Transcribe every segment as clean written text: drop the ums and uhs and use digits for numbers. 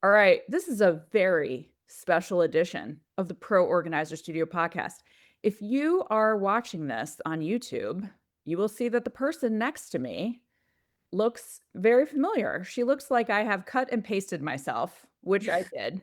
All right, this is a very special edition of the Pro Organizer Studio podcast. If you are watching this on YouTube, you will see that the person next to me looks very familiar. She looks like I have cut and pasted myself, which I did.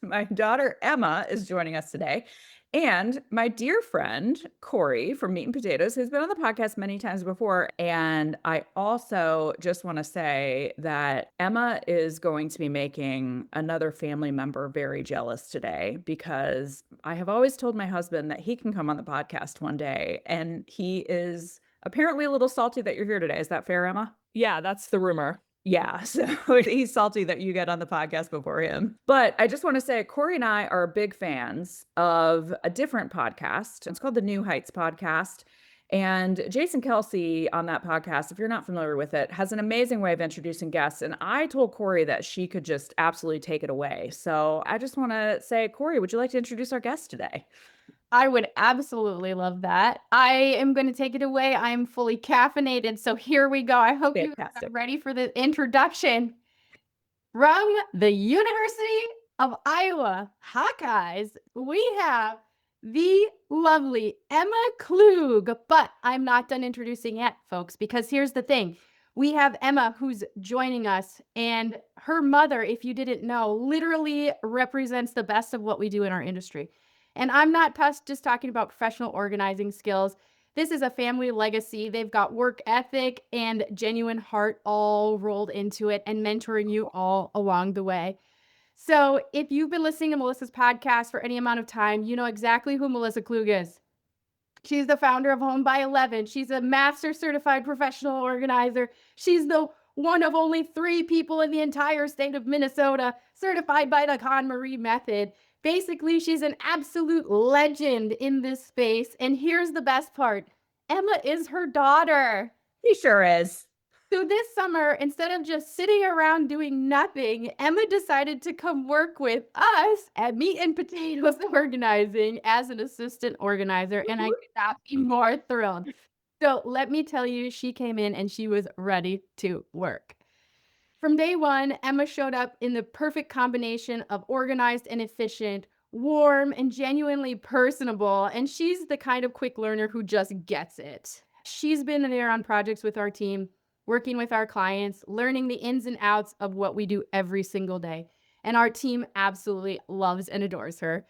My daughter Emma is joining us today. And my dear friend Cori from Meat and Potatoes has been on the podcast many times before. And I also just want to say that Emma is going to be making another family member very jealous today because I have always told my husband that he can come on the podcast one day. And he is apparently a little salty that you're here today. Is that fair, Emma? Yeah, that's the rumor. Yeah, so he's salty that you get on the podcast before him. But I just want to say, Cori and I are big fans of a different podcast. It's called the New Heights Podcast. And Jason Kelsey on that podcast, if you're not familiar with it, has an amazing way of introducing guests. And I told Cori that she could just absolutely take it away. So I just want to say, Cori, would you like to introduce our guest today? I would absolutely love that. I am going to take it away. I'm fully caffeinated. So here we go. I hope you are ready for the introduction. From the University of Iowa Hawkeyes, we have the lovely Emma Klug. But I'm not done introducing yet, folks, because here's the thing. We have Emma who's joining us, and her mother, if you didn't know, literally represents the best of what we do in our industry. And I'm not just talking about professional organizing skills. This is a family legacy. They've got work ethic and genuine heart all rolled into it and mentoring you all along the way. So if you've been listening to Melissa's podcast for any amount of time, you know exactly who Melissa Klug is. She's the founder of Home by 11. She's a master certified professional organizer. She's the one of only 3 people in the entire state of Minnesota certified by the KonMari method. Basically, she's an absolute legend in this space. And here's the best part. Emma is her daughter. He sure is. So this summer, instead of just sitting around doing nothing, Emma decided to come work with us at Meat and Potatoes Organizing as an assistant organizer. And I could not be more thrilled. So let me tell you, she came in and she was ready to work. From day one, Emma showed up in the perfect combination of organized and efficient, warm and genuinely personable. And she's the kind of quick learner who just gets it. She's been there on projects with our team, working with our clients, learning the ins and outs of what we do every single day. And our team absolutely loves and adores her.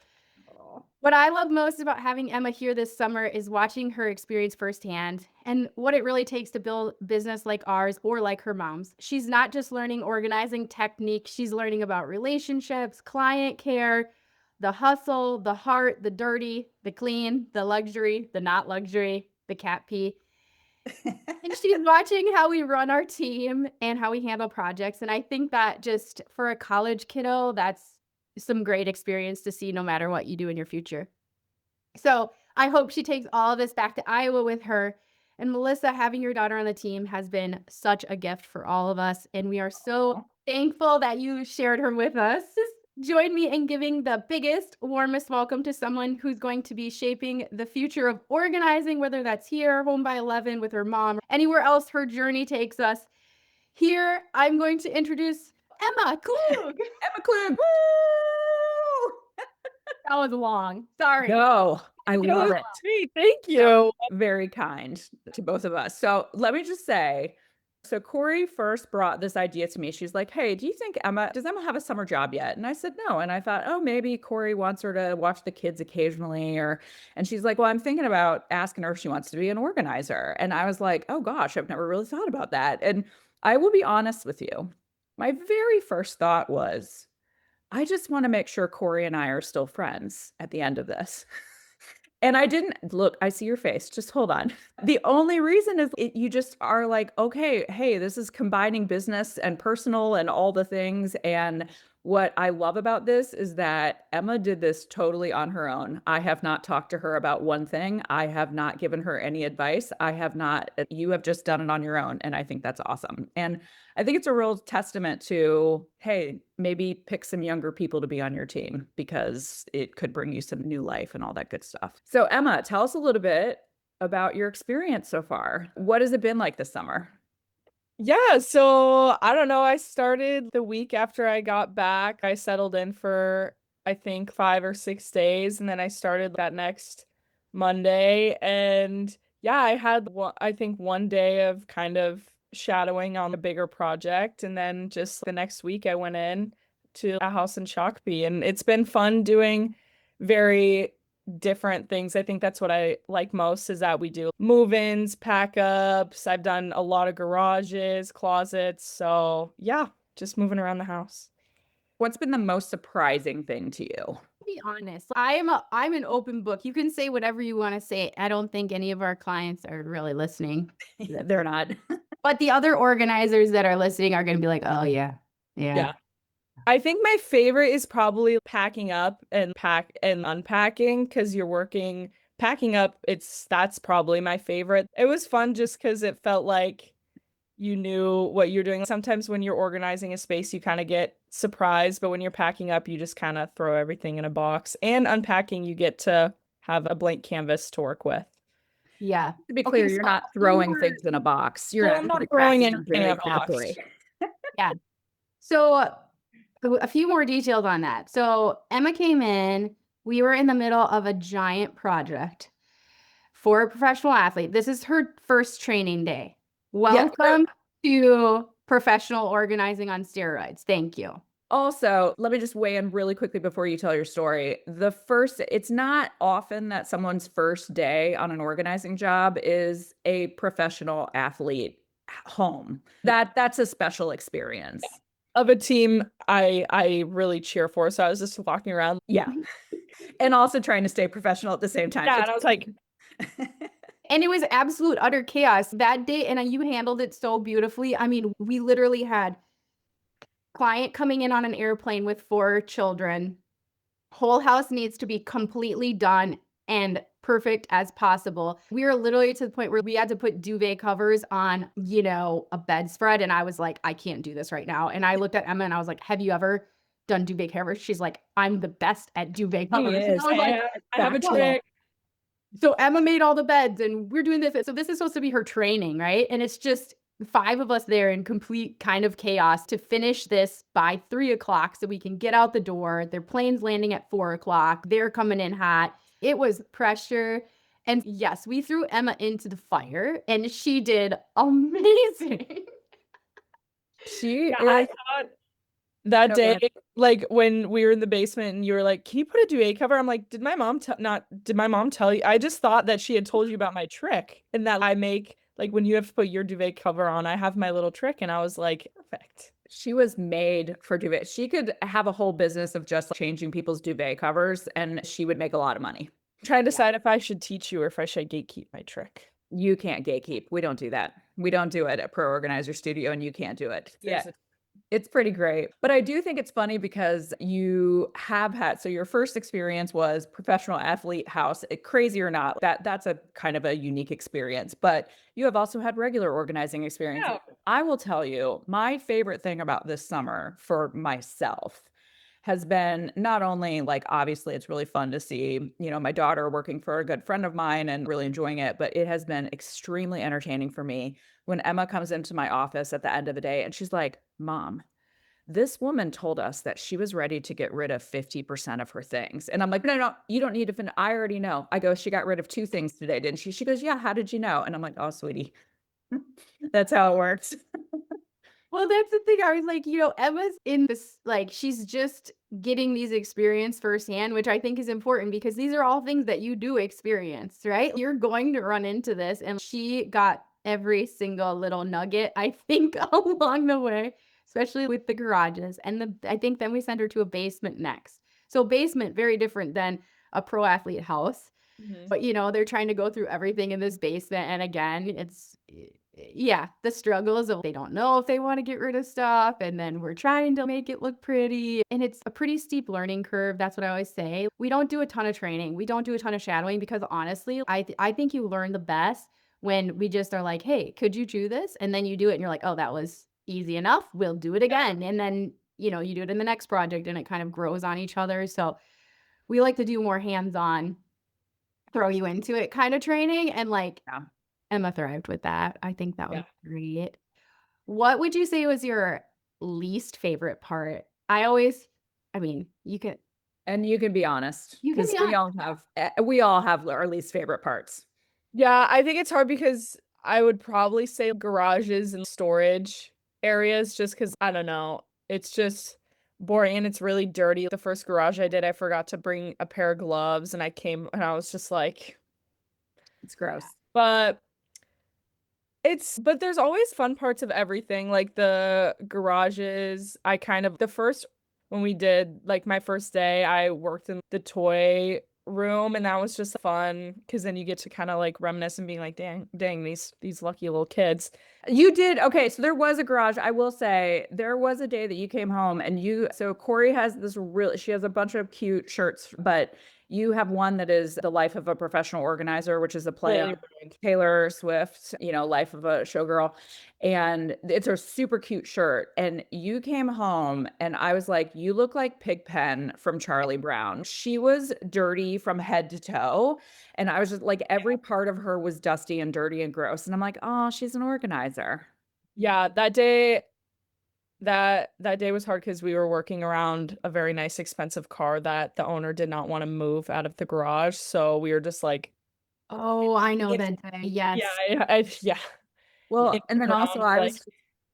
What I love most about having Emma here this summer is watching her experience firsthand and what it really takes to build business like ours or like her mom's. She's not just learning organizing technique, she's learning about relationships, client care, the hustle, the heart, the dirty, the clean, the luxury, the not luxury, the cat pee. And she's watching how we run our team and how we handle projects. And I think that just for a college kiddo, that's some great experience to see no matter what you do in your future. So I hope she takes all of this back to Iowa with her. And Melissa, having your daughter on the team has been such a gift for all of us. And we are so thankful that you shared her with us. Join me in giving the biggest, warmest welcome to someone who's going to be shaping the future of organizing, whether that's here, Home by 11 with her mom, anywhere else her journey takes us. Here, I'm going to introduce Emma Klug. Emma Klug. Woo! That was long. Sorry. No, I love it. Sweet, thank you. Very kind to both of us. So let me just say, so Cori first brought this idea to me. She's like, hey, do you think does Emma have a summer job yet? And I said, no. And I thought, oh, maybe Cori wants her to watch the kids occasionally and she's like, well, I'm thinking about asking her if she wants to be an organizer. And I was like, oh gosh, I've never really thought about that. And I will be honest with you. My very first thought was, I just want to make sure Cori and I are still friends at the end of this. And I didn't look, I see your face. Just hold on. The only reason is you just are like, okay, hey, this is combining business and personal and all the things. And what I love about this is that Emma did this totally on her own. I have not talked to her about one thing. I have not given her any advice. You have just done it on your own. And I think that's awesome. And I think it's a real testament to, hey, maybe pick some younger people to be on your team because it could bring you some new life and all that good stuff. So Emma, tell us a little bit about your experience so far. What has it been like this summer? Yeah, so I don't know. I started the week after I got back. I settled in for I think 5 or 6 days, and then I started that next Monday. And yeah, I had I think one day of kind of shadowing on a bigger project, and then just the next week I went in to a house in Shakopee, and it's been fun doing very different things. I think that's what I like most is that we do move-ins, pack-ups. I've done a lot of garages, closets. So yeah, just moving around the house. What's been the most surprising thing to you? Be honest. I'm an open book. You can say whatever you want to say. I don't think any of our clients are really listening. They're not. But the other organizers that are listening are going to be like, "Oh yeah. Yeah." Yeah. I think my favorite is probably packing up and pack and unpacking because you're working packing up. That's probably my favorite. It was fun just because it felt like you knew what you're doing. Sometimes when you're organizing a space, you kind of get surprised, but when you're packing up, you just kind of throw everything in a box. And unpacking, you get to have a blank canvas to work with. Yeah. To be Okay, clear, you're so not throwing things in a box. You're Well, I'm not actually throwing packing it them in very a box. carefully. yeah. So a few more details on that. So Emma came in. We were in the middle of a giant project for a professional athlete. This is her first training day. Yeah. Welcome to professional organizing on steroids. Thank you. Also, let me just weigh in really quickly before you tell your story. It's not often that someone's first day on an organizing job is a professional athlete home. That's a special experience. Of a team I really cheer for. So I was just walking around. Yeah. And also trying to stay professional at the same time. Yeah, and I was like, And it was absolute utter chaos that day. And you handled it so beautifully. I mean, we literally had client coming in on an airplane with 4 children. Whole house needs to be completely done and perfect as possible. We were literally to the point where we had to put duvet covers on, a bedspread. And I was like, I can't do this right now. And I looked at Emma and I was like, have you ever done duvet covers? She's like, I'm the best at duvet covers. And I was like, I have a "Whoa." trick. So Emma made all the beds and we're doing this. So this is supposed to be her training, right? And it's just 5 of us there in complete kind of chaos to finish this by 3 o'clock so we can get out the door. Their plane's landing at 4 o'clock. They're coming in hot. It was pressure. And yes, we threw Emma into the fire and she did amazing. She Yeah, I is thought that No, go day, ahead. like when we were in the basement and you were like, "Can you put a duvet cover?" I'm like, did my mom tell you?" I just thought that she had told you about my trick and that I make like when you have to put your duvet cover on, I have my little trick and I was like, "Perfect." She was made for duvet. She could have a whole business of just changing people's duvet covers and she would make a lot of money. Trying to decide if I should teach you or if I should gatekeep my trick. You can't gatekeep. We don't do that. We don't do it at Pro Organizer Studio and you can't do it. Yeah. It's pretty great. But I do think it's funny because you have had so your first experience was professional athlete house. Crazy or not, that's a kind of a unique experience. But you have also had regular organizing experience. Yeah. I will tell you, my favorite thing about this summer for myself has been not only like obviously it's really fun to see, my daughter working for a good friend of mine and really enjoying it, but it has been extremely entertaining for me when Emma comes into my office at the end of the day and she's like, "Mom, this woman told us that she was ready to get rid of 50% of her things." And I'm like, "No, no, you don't need to finish. I already know." I go, "She got rid of 2 things today, didn't she?" She goes, "Yeah, how did you know?" And I'm like, "Oh, sweetie, that's how it works." Well, that's the thing. I was like, Emma's in this, like, she's just getting these experience firsthand, which I think is important because these are all things that you do experience, right? You're going to run into this. And she got every single little nugget, I think, along the way, especially with the garages. And I think then we sent her to a basement next. So, basement, very different than a pro athlete house. But, they're trying to go through everything in this basement. And again, yeah, the struggles of they don't know if they want to get rid of stuff. And then we're trying to make it look pretty. And it's a pretty steep learning curve. That's what I always say. We don't do a ton of training. We don't do a ton of shadowing because honestly, I think you learn the best when we just are like, hey, could you do this? And then you do it and you're like, oh, that was easy enough. We'll do it again. And then, you do it in the next project and it kind of grows on each other. So we like to do more hands-on, throw you into it kind of training. And like Yeah. Emma thrived with that. I think that was Yeah. great. What would you say was your least favorite part? I mean, And you can be honest you can because be honest. we all have our least favorite parts. Yeah, I think it's hard because I would probably say garages and storage areas just because I don't know. It's just boring and it's really dirty. The first garage I did, I forgot to bring a pair of gloves and I came and I was just like, It's gross. but but there's always fun parts of everything, like the garages. The first, when we did, like my first day, I worked in the toy room and that was just fun because then you get to kind of like reminisce and being like, dang, these lucky little kids. You did. Okay, so there was a garage. I will say there was a day that you came home and so Cori has she has a bunch of cute shirts, but you have one that is the life of a professional organizer, which is a play Really on ruined. Taylor Swift, life of a showgirl. And it's a super cute shirt. And you came home and I was like, you look like Pigpen from Charlie Brown. She was dirty from head to toe. And I was just like, every part of her was dusty and dirty and gross. And I'm like, oh, she's an organizer. Yeah, that day was hard because we were working around a very nice expensive car that the owner did not want to move out of the garage, so we were just like, Oh, I know it's, that day. yeah, Yes. yeah. Well, It's and then also around I like, was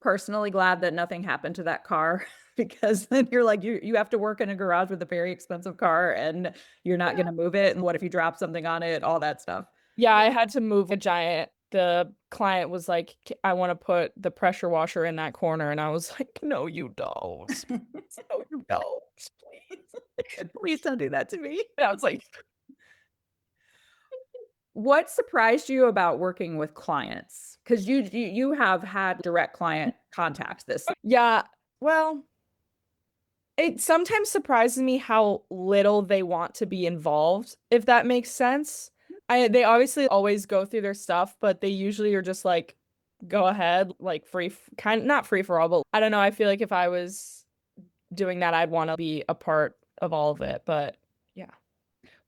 personally glad that nothing happened to that car because then you're like, you have to work in a garage with a very expensive car and you're not going to move it. And what if you drop something on it? All that stuff. yeah, I had to move a giant. The client was like, I want to put the pressure washer in that corner," and I was like, no, you don't. No, you don't. Please. Please don't do that to me. And I was like, What surprised you about working with clients? Because you have had direct client contact this. yeah, well, it sometimes surprises me how little they want to be involved, if that makes sense. They obviously always go through their stuff, but they usually are just like, go ahead, like kind not free for all, but I don't know. I feel like if I was doing that, I'd want to be a part of all of it. But yeah.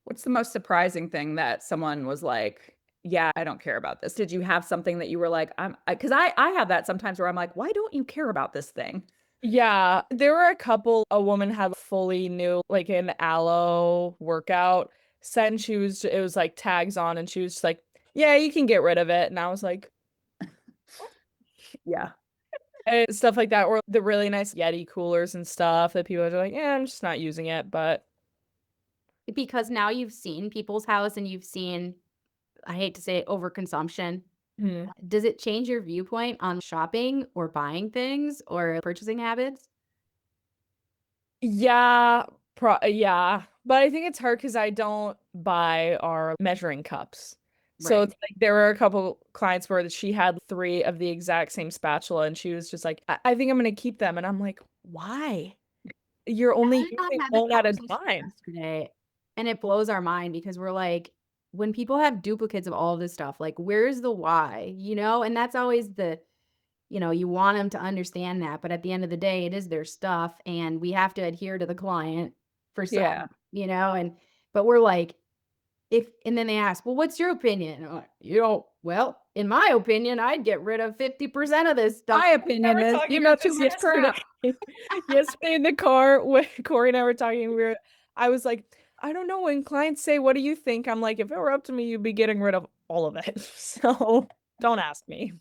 What's the most surprising thing that someone was like, yeah, I don't care about this? Did you have something that you were like, because I have that sometimes where I'm like, why don't you care about this thing? Yeah, there were a woman had fully new like an aloe workout set and it was like tags on and she was just like, yeah, you can get rid of it. And I was like, Yeah. and stuff like that, or the really nice Yeti coolers and stuff that people are like, yeah, I'm just not using it. But Because now you've seen people's house and you've seen, I hate to say it, overconsumption. hmm. Does it change your viewpoint on shopping or buying things or purchasing habits? Yeah, yeah. But I think it's hard because I don't buy our measuring cups. So Right. it's like there were a couple clients where she had three of the exact same spatula and she was just like, I think I'm gonna keep them. And I'm like, why? You're only Emma and using I had this one at a conversation time. yesterday, and it blows our mind because we're like, when people have duplicates of all this stuff, like, where's the why? And that's always you want them to understand that, but at the end of the day, it is their stuff, and we have to adhere to the client for Yeah. and but we're like, and then they ask, "Well, what's your opinion?" And I'm like, well, in my opinion, I'd get rid of 50% of this stuff. My opinion Were is talking you know about too this much yesterday. crap. Yesterday in the car when Corey and I were talking, I was like, I don't know, when clients say, what do you think? I'm like, if it were up to me, you'd be getting rid of all of it. So don't ask me.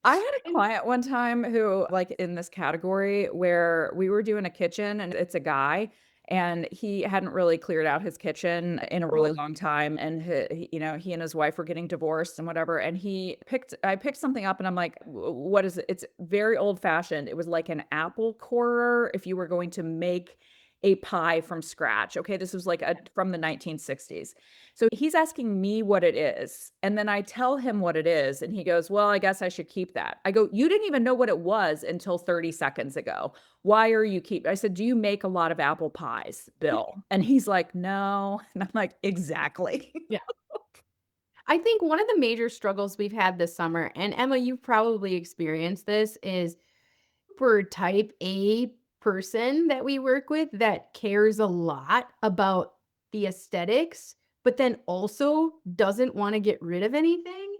I had a client one time who, like, in this category where we were doing a kitchen and it's a guy and he hadn't really cleared out his kitchen in a really long time. And, he and his wife were getting divorced and whatever. And I picked something up and I'm like, What is it? It's very old fashioned. It was like an apple corer if you were going to make a pie from scratch. Okay. This was like from the 1960s. So he's asking me what it is. And then I tell him what it is. And he goes, Well, I guess I should keep that. I go, You didn't even know what it was until 30 seconds ago. Why are you I said, Do you make a lot of apple pies, Bill? And he's like, No. And I'm like, Exactly. Yeah. I think one of the major struggles we've had this summer, and Emma, you've probably experienced this, is for type A person that we work with that cares a lot about the aesthetics, but then also doesn't want to get rid of anything.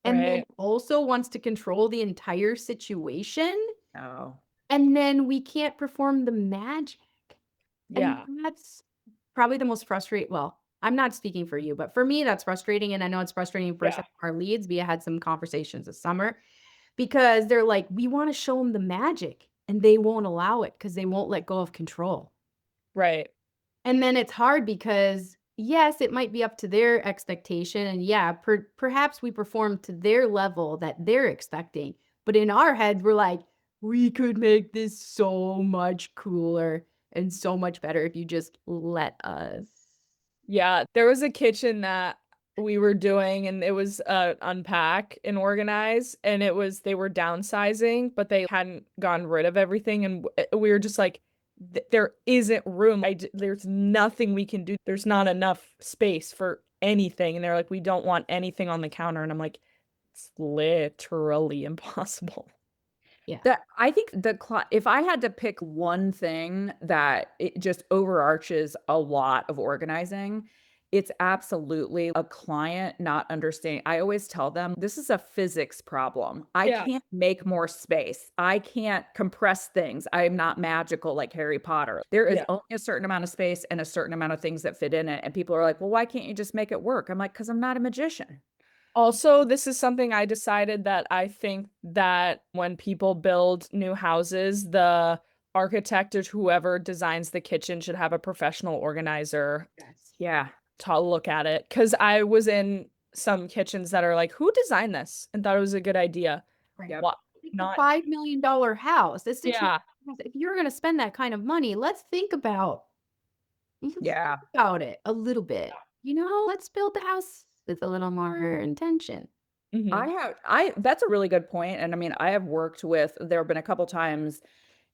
and then Right. also wants to control the entire situation, Oh, and then we can't perform the magic. And Yeah. that's probably the most frustrating. Well, I'm not speaking for you, but for me, that's frustrating. And I know it's frustrating for some Yeah. of our leads. We had some conversations this summer because they're like, we want to show them the magic and they won't allow it because they won't let go of control. Right. And then it's hard because, yes, it might be up to their expectation. And yeah, perhaps we perform to their level that they're expecting. But in our heads, we're like, we could make this so much cooler and so much better if you just let us. Yeah, there was a kitchen that we were doing and it was unpack and organize and they were downsizing, but they hadn't gotten rid of everything and we were just like there isn't room. There's nothing we can do. There's not enough space for anything. And they're like, we don't want anything on the counter. And I'm like, it's literally impossible. Yeah. I think if I had to pick one thing that it just overarches a lot of organizing, it's absolutely a client not understanding. I always tell them this is a physics problem. I Yeah. can't make more space. I can't compress things. I'm not magical like Harry Potter. There is Yeah. only a certain amount of space and a certain amount of things that fit in it. And people are like, well, why can't you just make it work? I'm like, because I'm not a magician. Also, this is something I decided that I think that when people build new houses, the architect or whoever designs the kitchen should have a professional organizer Yes. Yeah. to look at it. Because I was in some kitchens that are like, who designed this? And thought it was a good idea. Right. Yep. What? It's a Not. $5 million house. This Yeah. if you're going to spend that kind of money, let's think about Yeah. it a little bit. Let's build the house with a little more intention. Hmm. That's a really good point. And I mean, there have been a couple times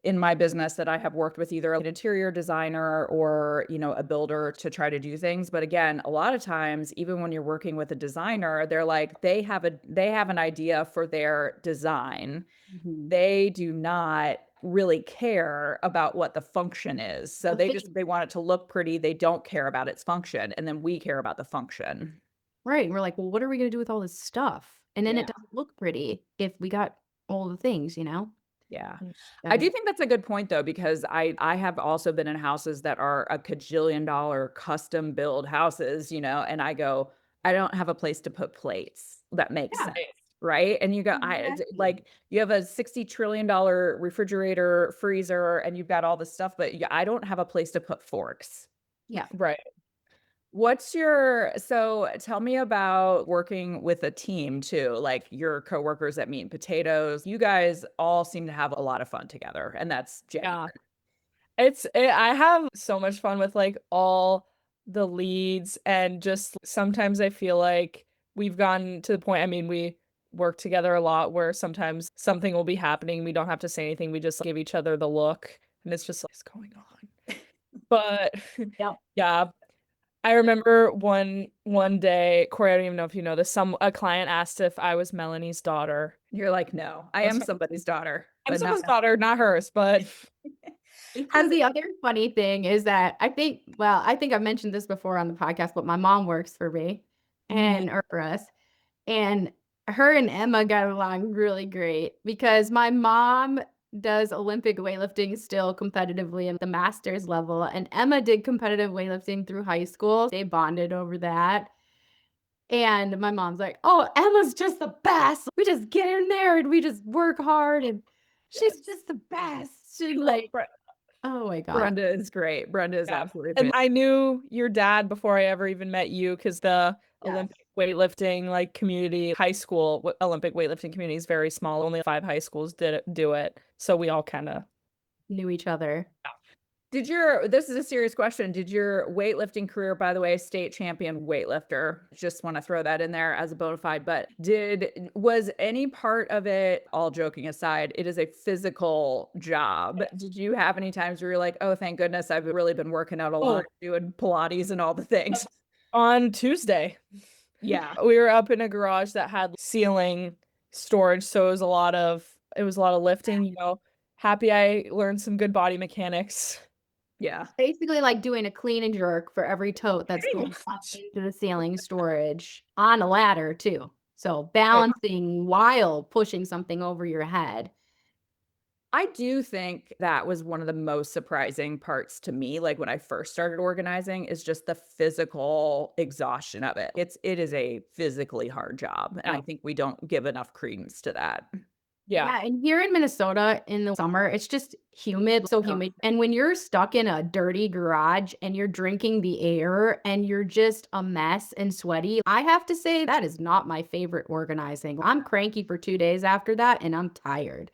in my business that I have worked with either an interior designer or, a builder to try to do things. But again, a lot of times, even when you're working with a designer, they're like, they have an idea for their design. Mhm. They do not really care about what the function is. So they want it to look pretty. They don't care about its function. And then we care about the function. Right. And we're like, well, what are we going to do with all this stuff? And then Yeah. it doesn't look pretty if we got all the things. Yeah. I Gotta- do think that's a good point though, because I have also been in houses that are a cajillion dollar custom build houses, and I go, I don't have a place to put plates. That makes Yeah. sense. Right. And you go, Exactly. like you have a $60 trillion refrigerator, freezer, and you've got all this stuff, but I don't have a place to put forks. Yeah. Right. So tell me about working with a team too, like your coworkers at Meat and Potatoes. You guys all seem to have a lot of fun together, and that's genuine. Yeah. I have so much fun with like all the leads and just sometimes I feel like we've gotten to the point, I mean, we work together a lot where sometimes something will be happening. We don't have to say anything. We just give each other the look and it's just like, what's going on? But Yep. yeah, I remember one day, Corey, I don't even know if you know this, a client asked if I was Melanie's daughter. You're like, no, I am somebody's daughter, I'm but not. someone's daughter, not hers, but So the other funny thing is that I think I've mentioned this before on the podcast, but my mom works for me or for us. And her and Emma got along really great because my mom does Olympic weightlifting still competitively at the master's level. And Emma did competitive weightlifting through high school. They bonded over that. And my mom's like, oh, Emma's just the best. We just get in there and we just work hard and she's just the best. She oh my God. Brenda is great. Brenda is absolutely and amazing. I knew your dad before I ever even met you because the Olympic weightlifting like community, high school Olympic weightlifting community is very small. Only 5 high schools do it. So we all kind of Knew each other. This is a serious question. Did your weightlifting career, by the way, state champion weightlifter, just want to throw that in there as a bona fide, but was any part of it, all joking aside, it is a physical job. Did you have any times where you're like, oh, thank goodness I've really been working out a lot, doing Pilates and all the things? On Tuesday. Yeah. We were up in a garage that had ceiling storage. So it was a lot of lifting, happy I learned some good body mechanics. Yeah. Basically like doing a clean and jerk for every tote that's going up into the ceiling storage on a ladder too. So balancing while pushing something over your head. I do think that was one of the most surprising parts to me, like, when I first started organizing, is just the physical exhaustion of it. It is a physically hard job, and I think we don't give enough credence to that. Yeah. Yeah, and here in Minnesota in the summer, it's just humid, so humid. And when you're stuck in a dirty garage and you're drinking the air and you're just a mess and sweaty, I have to say that is not my favorite organizing. I'm cranky for 2 days after that and I'm tired.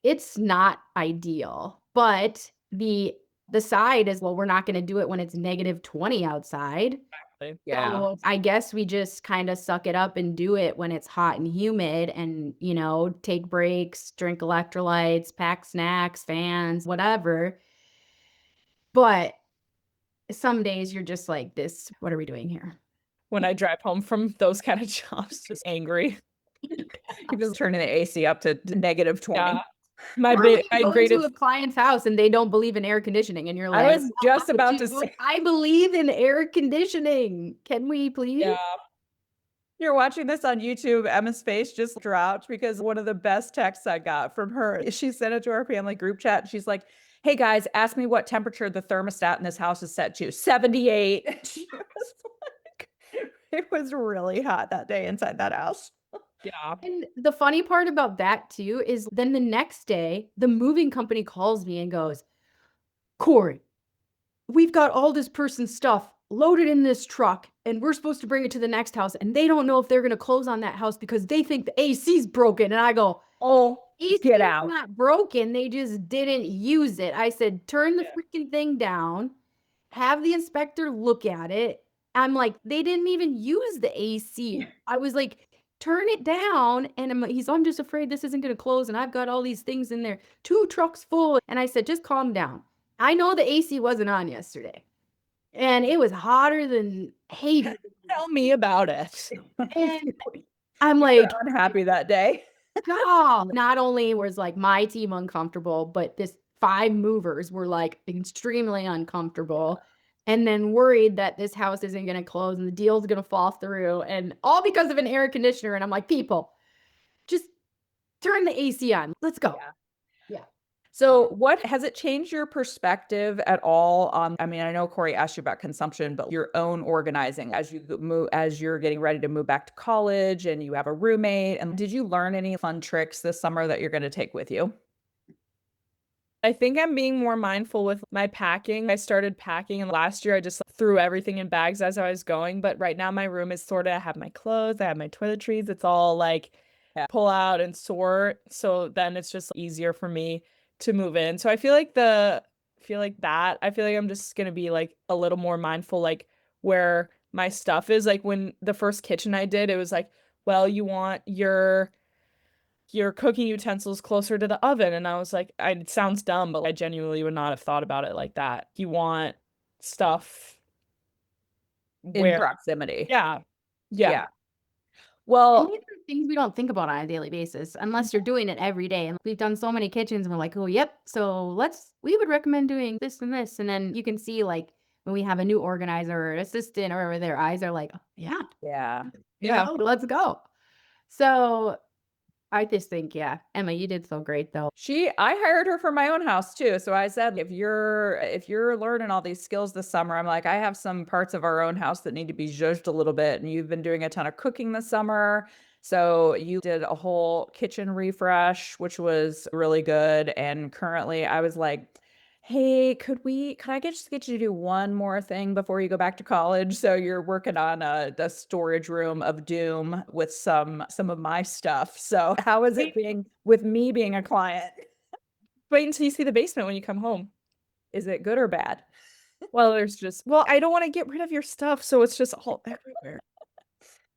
It's not ideal, but the side is, well, we're not gonna do it when it's -20 outside. Yeah. So, I guess we just kinda suck it up and do it when it's hot and humid and, take breaks, drink electrolytes, pack snacks, fans, whatever. But some days you're just like, "This what are we doing here?" When I drive home from those kind of jobs, just angry. You're just turning the AC up to -20. Yeah. Or when My you go into greatest a client's house and they don't believe in air conditioning and you're I like, was just about to "Dude, say, I believe in air conditioning. Can we please?" Yeah. you're watching this on YouTube, Emma's face just dropped because one of the best texts I got from her, she sent it to our family group chat, and she's like, "Hey, guys, ask me what temperature the thermostat in this house is set to." 78. She was like, it was really hot that day inside that house. Yeah. And the funny part about that too is then the next day, the moving company calls me and goes, "Cori, we've got all this person's stuff loaded in this truck and we're supposed to bring it to the next house and they don't know if they're going to close on that house because they think the AC's broken." And I go, Oh, "AC's get out. not broken. They just didn't use it." I said, "Turn the freaking thing down. Have the inspector look at it." I'm like, "They didn't even use the AC." I was like, "Turn it down." And I'm just afraid this isn't gonna close, and I've got all these things in there, 2 trucks full. And I said, "Just calm down. I know the AC wasn't on yesterday, and it was hotter than hay." Tell me about it. And I'm You like, were unhappy that day. God, not only was, like, my team uncomfortable, but this 5 movers were, like, extremely uncomfortable, and then worried that this house isn't gonna close and the deal's gonna fall through, and all because of an air conditioner, and I'm like, "People, just turn the AC on. Let's go." Yeah. Yeah. So, what has it changed your perspective at all on, I mean, I know Corey asked you about consumption, but your own organizing as you move, as you're getting ready to move back to college and you have a roommate, and did you learn any fun tricks this summer that you're going to take with you? I think I'm being more mindful with my packing. I started packing and last year I just threw everything in bags as I was going, but right now my room is sorted. I have my clothes, I have my toiletries. It's all like pull out and sort. So then it's just easier for me to move in. So I feel like I'm just gonna be like a little more mindful like where my stuff is. Like when the first kitchen I did, it was like, well, you want your cooking utensils closer to the oven. And I was like, it sounds dumb, but I genuinely would not have thought about it like that. You want stuff In where, proximity. yeah, yeah, Yeah. And Well, these are things we don't think about on a daily basis unless you're doing it every day. And we've done so many kitchens and we're like, "Oh, yep. So we would recommend doing this and this." And then you can see like when we have a new organizer or assistant or their eyes are like, "Oh, yeah, yeah. yeah. let's go." So I just think, yeah, Emma, you did so great though. I hired her for my own house too. So I said, if you're learning all these skills this summer, I'm like, I have some parts of our own house that need to be zhuzhed a little bit. And you've been doing a ton of cooking this summer. So you did a whole kitchen refresh, which was really good. And currently I was like, hey, could I just get you to do one more thing before you go back to college? So you're working on the storage room of doom with some of my stuff. So how is it being with me being a client? Wait until you see the basement when you come home. Is it good or bad? Well, I don't want to get rid of your stuff. So it's just all everywhere.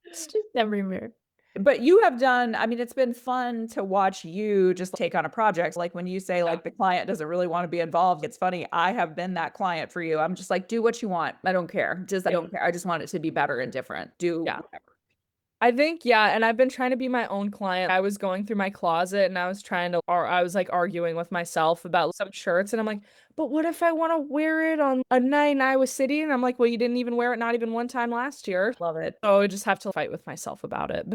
It's just everywhere. But you have done, I mean, it's been fun to watch you just take on a project. Like when you say like the client doesn't really want to be involved, it's funny. I have been that client for you. I'm just like, do what you want. I don't care. I don't care. I just want it to be better and different. Do Yeah. whatever. I think, yeah, and I've been trying to be my own client. I was going through my closet and I was trying to, or I was like arguing with myself about some shirts, and I'm like, but what if I want to wear it on a night in Iowa City? And I'm like, well, you didn't even wear it, not even one time last year. Love it. So I just have to fight with myself about it.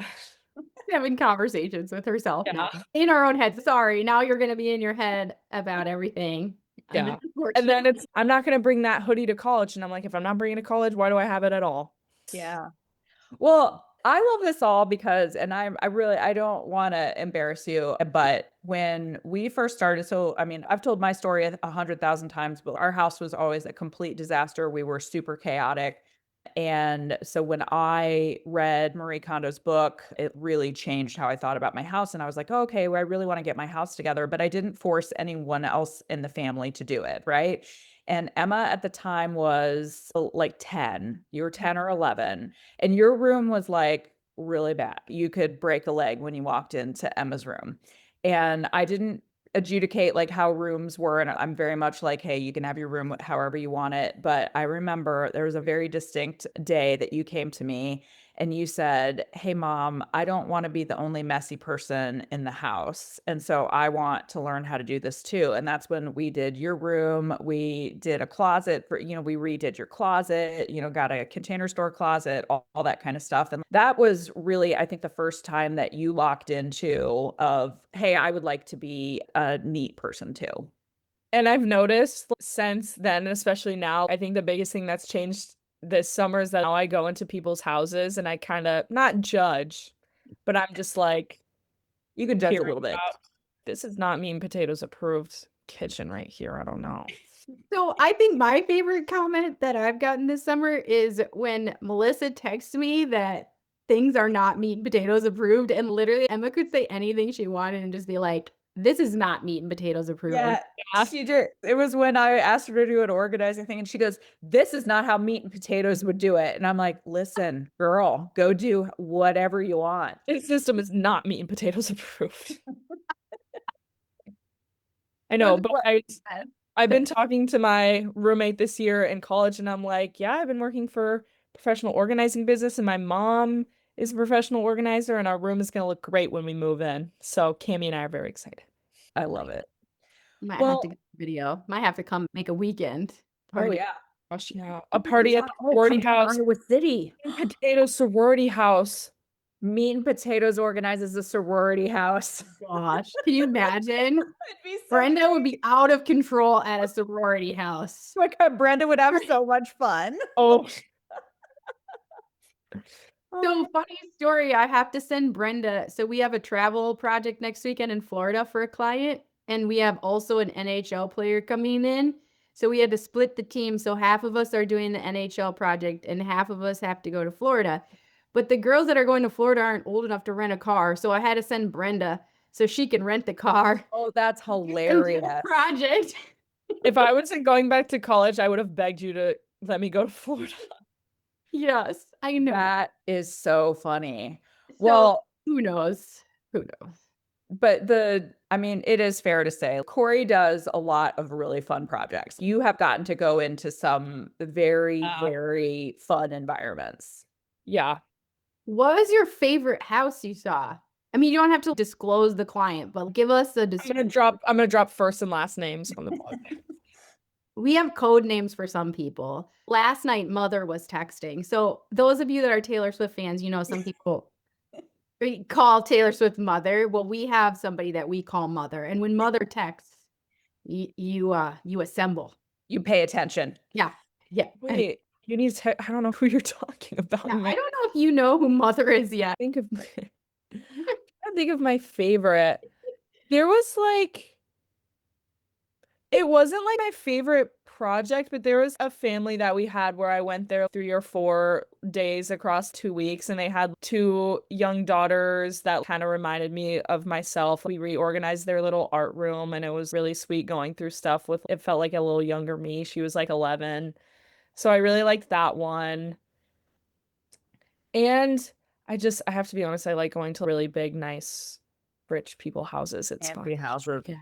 Having conversations with herself Yeah. now. In our own head. Sorry, now you're gonna be in your head about everything. Yeah. And then I'm not going to bring that hoodie to college. And I'm like, if I'm not bringing it to college, why do I have it at all? Yeah. Well, I love this all because, and I don't want to embarrass you, but when we first started, so I mean, I've told my story 100,000 times, but our house was always a complete disaster. We were super chaotic. And so when I read Marie Kondo's book, it really changed how I thought about my house. And I was like, oh, okay, well, I really want to get my house together, but I didn't force anyone else in the family to do it. Right. And Emma at the time was like 10. You were 10 or 11. And your room was like really bad. You could break a leg when you walked into Emma's room. And I didn't adjudicate like how rooms were. And I'm very much like, hey, you can have your room however you want it. But I remember there was a very distinct day that you came to me and you said, hey, mom, I don't want to be the only messy person in the house. And so I want to learn how to do this too. And that's when we did your room. We did a closet for, we redid your closet, got a Container Store closet, all that kind of stuff. And that was really, I think, the first time that you locked into of, hey, I would like to be a neat person too. And I've noticed since then, especially now, I think the biggest thing that's changed this summer is that now I go into people's houses and I kind of not judge, but I'm just like, you can judge a hearing little bit. about, this is not mean potatoes approved kitchen right here. I don't know. So I think my favorite comment that I've gotten this summer is when Melissa texts me that things are not meat and potatoes approved. And literally Emma could say anything she wanted and just be like, this is not meat and potatoes approved. Yeah, she did. It was when I asked her to do an organizing thing, and she goes, "This is not how meat and potatoes would do it." And I'm like, "Listen, girl, go do whatever you want." This system is not meat and potatoes approved. I know, but I've been talking to my roommate this year in college, and I'm like, yeah, I've been working for professional organizing business, and my mom is a professional organizer, and our room is going to look great when we move in. So Cami and I are very excited. I love it. Might have to get a video. Might have to come make a weekend party. Oh yeah, gosh, yeah, a party at the sorority come to house. Iowa City. Potato sorority house. Meat and Potatoes organizes a sorority house. Gosh, can you imagine? It'd be so Brenda great. would be out of control at a sorority house. Oh my God, Brenda would have so much fun. Oh, So funny story, I have to send Brenda. So we have a travel project next weekend in Florida for a client, and we have also an NHL player coming in. So we had to split the team. So half of us are doing the NHL project and half of us have to go to Florida. But the girls that are going to Florida aren't old enough to rent a car. So I had to send Brenda so she can rent the car. Oh, that's hilarious. Project. if I was going back to college, I would have begged you to let me go to Florida. Yes, I know. That is so funny. So, Well, who knows? Who knows? but it is fair to say Cori does a lot of really fun projects. You have gotten to go into some very, very fun environments. Yeah. What was your favorite house you saw? I mean, you don't have to disclose the client, but give us a I'm gonna drop first and last names on the blog. We have code names for some people. Last night, Mother was texting. So those of you that are Taylor Swift fans, some people call Taylor Swift Mother. Well, we have somebody that we call Mother. And when Mother texts, you assemble. You pay attention. Yeah. Yeah. Wait, you need to, I don't know who you're talking about. Yeah, I don't know if you know who Mother is yet. I think of my favorite. There was it wasn't like my favorite project, but there was a family that we had where I went there 3 or 4 days across 2 weeks, and they had 2 young daughters that kind of reminded me of myself. We reorganized their little art room, and it was really sweet going through stuff with, it felt like a little younger me. She was like 11. So I really liked that one. And I have to be honest, I like going to really big, nice, rich people houses. It's fun. houses. Yeah.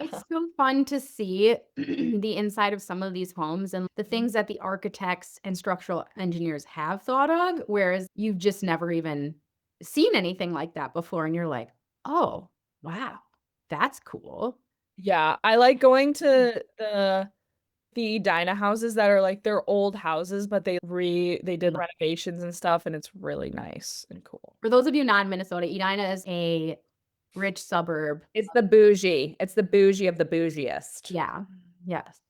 It's so fun to see the inside of some of these homes and the things that the architects and structural engineers have thought of, whereas you've just never even seen anything like that before and you're like, "Oh, wow, that's cool." Yeah, I like going to the Edina houses that are like they're old houses, but they did renovations and stuff, and it's really nice and cool. For those of you not in Minnesota, Edina is a rich suburb. It's the bougie. It's the bougie of the bougiest. Yeah. Yes.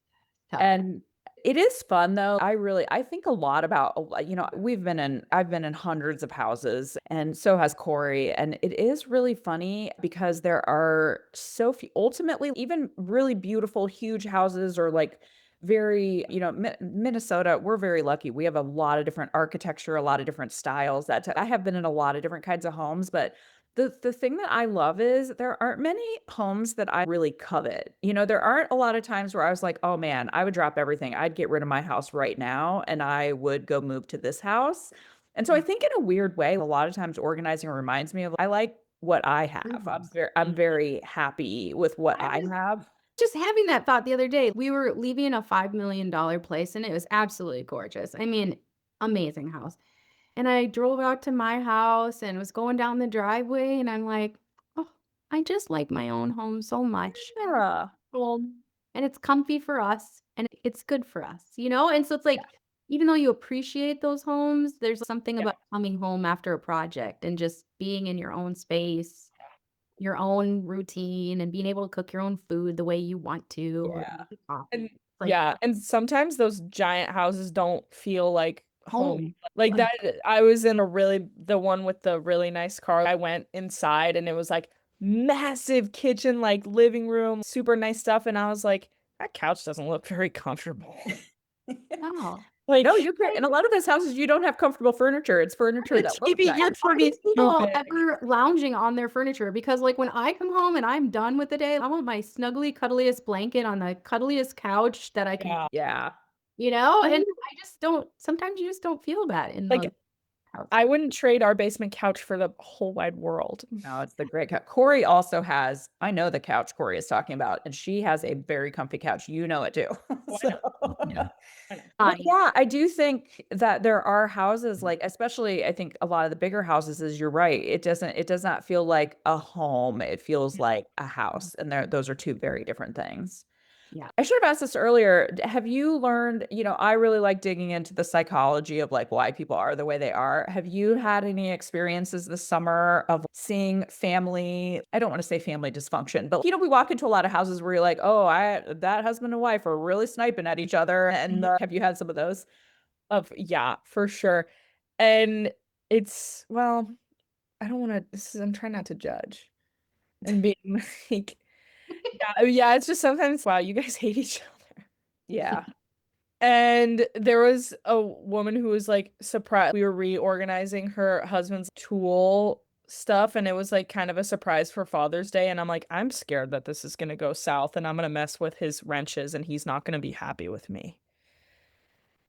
So And it is fun though. I think a lot about, I've been in hundreds of houses and so has Corey. And it is really funny because there are so few, ultimately, even really beautiful, huge houses or like very, Minnesota, we're very lucky. We have a lot of different architecture, a lot of different styles. I have been in a lot of different kinds of homes, but the thing that I love is there aren't many homes that I really covet. There aren't a lot of times where I was like, "Oh man, I would drop everything. I'd get rid of my house right now and I would go move to this house." And so I think in a weird way, a lot of times organizing reminds me of I like what I have. I'm very happy with what I I was have. just having that thought the other day. We were leaving a $5 million place and it was absolutely gorgeous. I mean, amazing house. And I drove out to my house and was going down the driveway and I'm like, "Oh, I just like my own home so much." Yeah. Well, and it's comfy for us and it's good for us, you know? And so it's like, even though you appreciate those homes, there's something Yeah. about coming home after a project and just being in your own space, your own routine, and being able to cook your own food the way you want to or Yeah. make coffee. And It's like yeah, and sometimes those giant houses don't feel like home. home. Like that, I was in the one with the really nice car. I went inside and it was like massive kitchen, like living room, super nice stuff. And I was like, that couch doesn't look very comfortable. Wow. Like, No, you can. In a lot of those houses, you don't have comfortable furniture. It's furniture that looks maybe nice. look for How many me people stupid. ever lounging on their furniture? Because, like, when I come home and I'm done with the day, I want my snuggly, cuddliest blanket on the cuddliest couch that I can, Yeah. Yeah. you know? And I I just don't sometimes you just don't feel that in like those houses. I wouldn't trade our basement couch for the whole wide world. No, it's the great couch. Corey also has, I know the couch Corey is talking about, and she has a very comfy couch. You know it too. So, Yeah. I know. but Fine. yeah, I do think that there are houses like, especially I think a lot of the bigger houses is you're right. It does not feel like a home. It feels like a house. And those are two very different things. Yeah. I should have asked this earlier. Have you learned, I really like digging into the psychology of like why people are the way they are. Have you had any experiences this summer of seeing family, I don't want to say family dysfunction, but we walk into a lot of houses where you're like, "Oh, that husband and wife are really sniping at each other." And have you had some of those? Yeah, for sure. And it's well, I don't want to I'm trying not to judge and being like yeah, it's just sometimes wow, you guys hate each other. Yeah. And there was a woman who was like surprised we were reorganizing her husband's tool stuff and it was like kind of a surprise for Father's Day and I'm like I'm scared that this is going to go south and I'm going to mess with his wrenches and he's not going to be happy with me.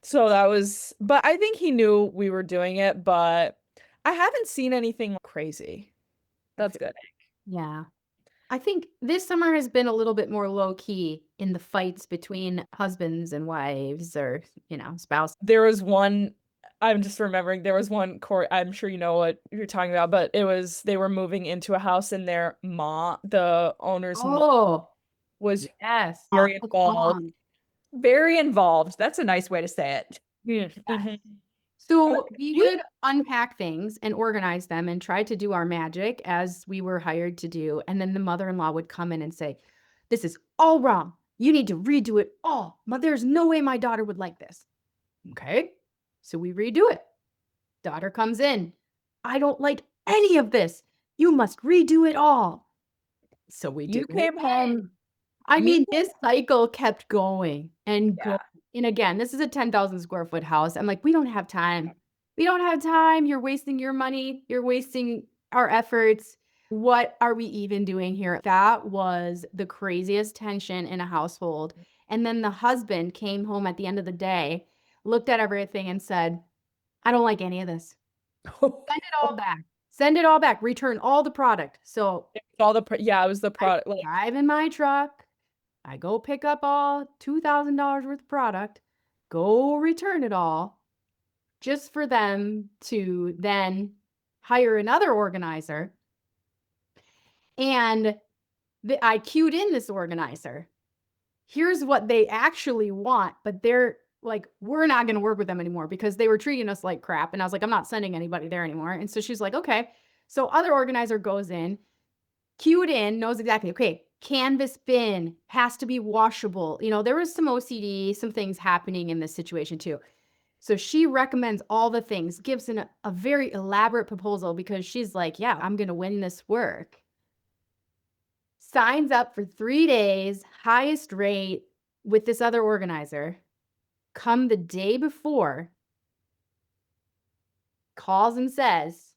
So that was but I think he knew we were doing it, but I haven't seen anything crazy. That's good. Yeah. I think this summer has been a little bit more low key in the fights between husbands and wives or, spouses. There was one I'm just remembering there was one Corey, I'm sure you know what you're talking about, but it was they were moving into a house and their mom, the owner's mom Oh, was yes. very That's involved. wrong. Very involved. That's a nice way to say it. Yeah. Yes. So we would unpack things and organize them and try to do our magic as we were hired to do. And then the mother-in-law would come in and say, "This is all wrong. You need to redo it all. There's no way my daughter would like this." Okay. So we redo it. Daughter comes in. "I don't like any of this. You must redo it all." So we do You it came home. again. I You mean, this cycle kept going and Yeah. going. And again, this is a 10,000 square foot house. I'm like, we don't have time. We don't have time. You're wasting your money. You're wasting our efforts. What are we even doing here? That was the craziest tension in a household. And then the husband came home at the end of the day, looked at everything and said, "I don't like any of this. Send it all back. Send it all back. Return all the product." So All yeah, it was the I product like drive in my truck. I go pick up all $2,000 worth of product, go return it all, just for them to then hire another organizer. And I queued in this organizer. Here's what they actually want, but they're like, we're not going to work with them anymore because they were treating us like crap. And I was like, I'm not sending anybody there anymore. And so she's like, okay. So other organizer goes in, cued in, knows exactly, okay, canvas bin has to be washable. You know, there was some OCD, some things happening in this situation too. So she recommends all the things, gives a very elaborate proposal because she's like, yeah, I'm going to win this work. Signs up for 3 days, highest rate with this other organizer. Come the day before, calls and says,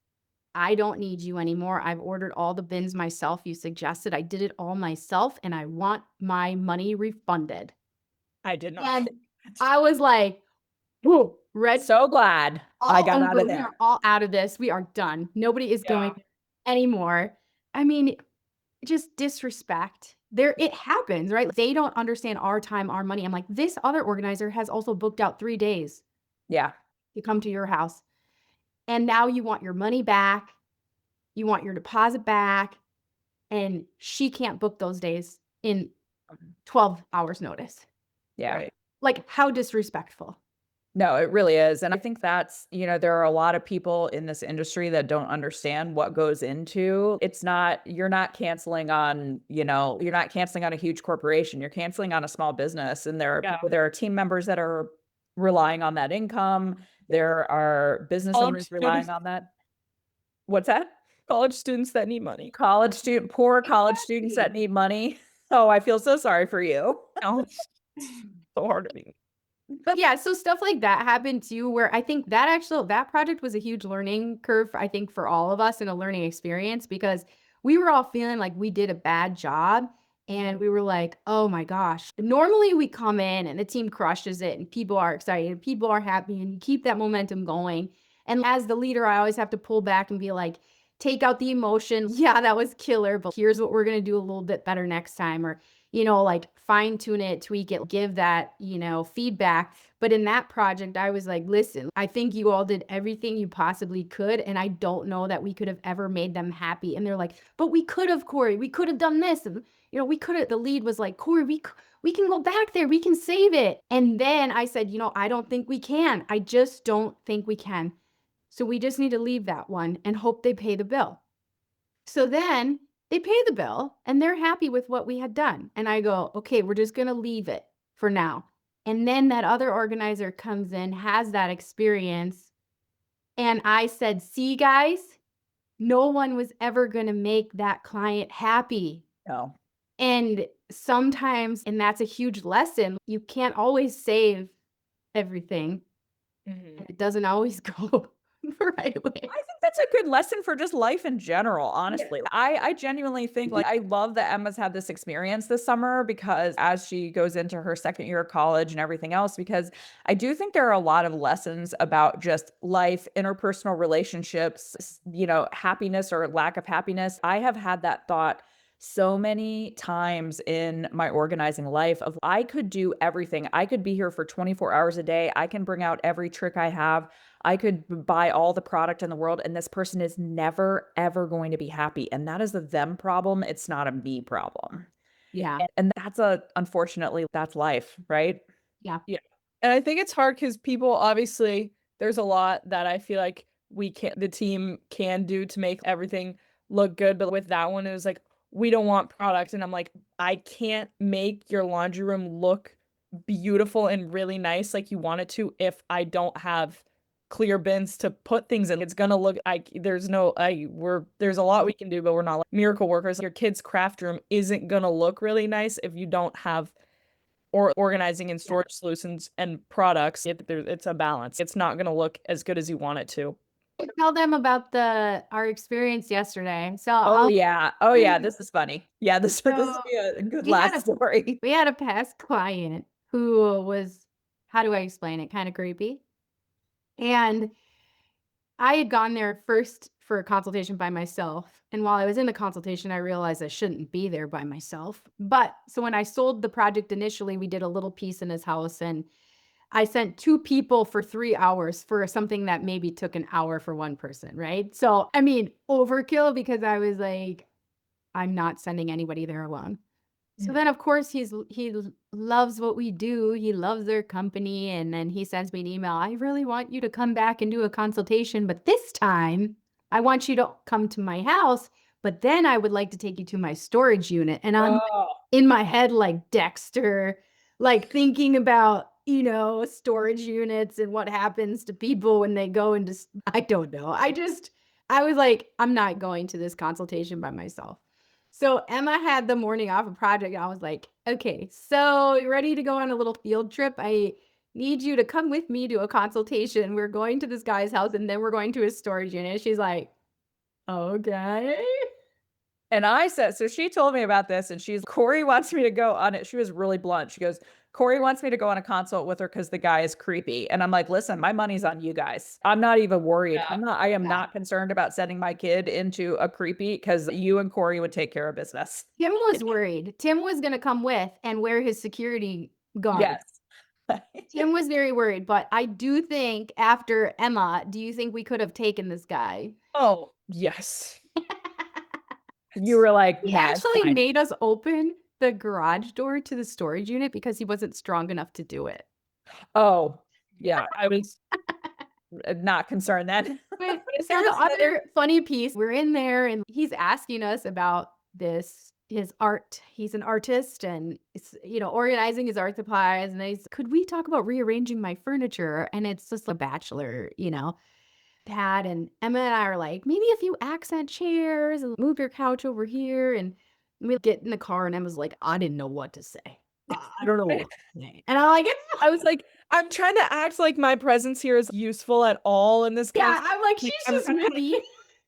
I don't need you anymore. I've ordered all the bins myself. You suggested I did it all myself and I want my money refunded. I did not. And I was like, whoa, red. So glad I got out of We there. are all out of this. We are done. Nobody is going anymore. I mean, just disrespect. It happens, right? They don't understand our time, our money. I'm like, this other organizer has also booked out 3 days Yeah. to come to your house. And now you want your money back. You want your deposit back. And she can't book those days in 12 hours notice. Yeah. Right. Like, how disrespectful. No, it really is. And I think that's, there are a lot of people in this industry that don't understand what goes into. You're not canceling on, you're not canceling on a huge corporation. You're canceling on a small business. And there are team members that are relying on that income. There are business owners relying on that. What's that? College students that need money. Poor college students that need money. Oh, I feel so sorry for you. Oh, it's so hard to be. But yeah, so stuff like that happened too, where I think that project was a huge learning curve, I think, for all of us and a learning experience because we were all feeling like we did a bad job. And we were like, oh my gosh. Normally we come in and the team crushes it and people are excited and people are happy and you keep that momentum going. And as the leader, I always have to pull back and be like, take out the emotion. Yeah, that was killer, but here's what we're going to do a little bit better next time. Or, like fine tune it, tweak it, give that, feedback. But in that project, I was like, listen, I think you all did everything you possibly could. And I don't know that we could have ever made them happy. And they're like, but we could have, Cori, we could have done this. And, we could have, the lead was like, Cori, we can go back there. We can save it. And then I said, I don't think we can. I just don't think we can. So we just need to leave that one and hope they pay the bill. So then they pay the bill and they're happy with what we had done. And I go, okay, we're just going to leave it for now. And then that other organizer comes in, has that experience. And I said, see, guys, no one was ever going to make that client happy. No. And sometimes, and that's a huge lesson, you can't always save everything. Mm-hmm. It doesn't always go the right way. I think that's a good lesson for just life in general, honestly. Yeah. I genuinely think I love that Emma's had this experience this summer because as she goes into her second year of college and everything else, because I do think there are a lot of lessons about just life, interpersonal relationships, happiness or lack of happiness. I have had that thought so many times in my organizing life of I could do everything. I could be here for 24 hours a day. I can bring out every trick I have. I could buy all the product in the world and this person is never, ever going to be happy. And that is a them problem. It's not a me problem. Yeah. And unfortunately, that's life, right? Yeah. Yeah. And I think it's hard because people, obviously, there's a lot that I feel like the team can do to make everything look good. But with that one, it was like, we don't want products. And I'm like, I can't make your laundry room look beautiful and really nice like you want it to if I don't have clear bins to put things in. It's gonna look like there's a lot we can do, but we're not like miracle workers. Your kid's craft room isn't gonna look really nice if you don't have organizing and storage solutions and products. It's a balance. It's not gonna look as good as you want it to. Tell them about our experience yesterday. So oh yeah, this is funny. Yeah, this would be a good last story. We had a past client who was, how do I explain it, kind of creepy. And I had gone there first for a consultation by myself. And while I was in the consultation, I realized I shouldn't be there by myself. So when I sold the project initially, we did a little piece in his house and I sent 2 people for 3 hours for something that maybe took an hour for one person, right? So, I mean, overkill because I was like, I'm not sending anybody there alone. So then, of course, loves what we do. He loves their company, and then he sends me an email. I really want you to come back and do a consultation, but this time I want you to come to my house. But then I would like to take you to my storage unit. And I'm Oh, in my head like Dexter, like thinking about storage units and what happens to people when they go into. I don't know. I was like, I'm not going to this consultation by myself. So Emma had the morning off a project. I was like, okay, so you ready to go on a little field trip? I need you to come with me to a consultation. We're going to this guy's house and then we're going to his storage unit. She's like, okay. and I said, so she told me about this and Cori wants me to go on it. She was really blunt. She goes, Cori wants me to go on a consult with her because the guy is creepy. And I'm like, listen, my money's on you guys. I'm not even worried. Yeah. I am Yeah. not concerned about sending my kid into a creepy because you and Cori would take care of business. Tim was worried. Tim was going to come with and wear his security guard. Yes. Tim was very worried, but I do think after Emma, do you think we could have taken this guy? Oh, yes. You were like, He nah, it's actually fine. made us open the garage door to the storage unit because he wasn't strong enough to do it. Oh, yeah. I was not concerned then. But Is so there the another- other funny piece, we're in there and he's asking us about his art. He's an artist and it's, organizing his art supplies. And could we talk about rearranging my furniture? And it's just a bachelor, pad. And Emma and I are like, maybe a few accent chairs and move your couch over here. And we get in the car and Emma's like, I didn't know what to say. I don't know what to say. And I'm like, I was like, I'm trying to act like my presence here is useful at all in this yeah, conversation. I'm like, she's I'm just trying- moody.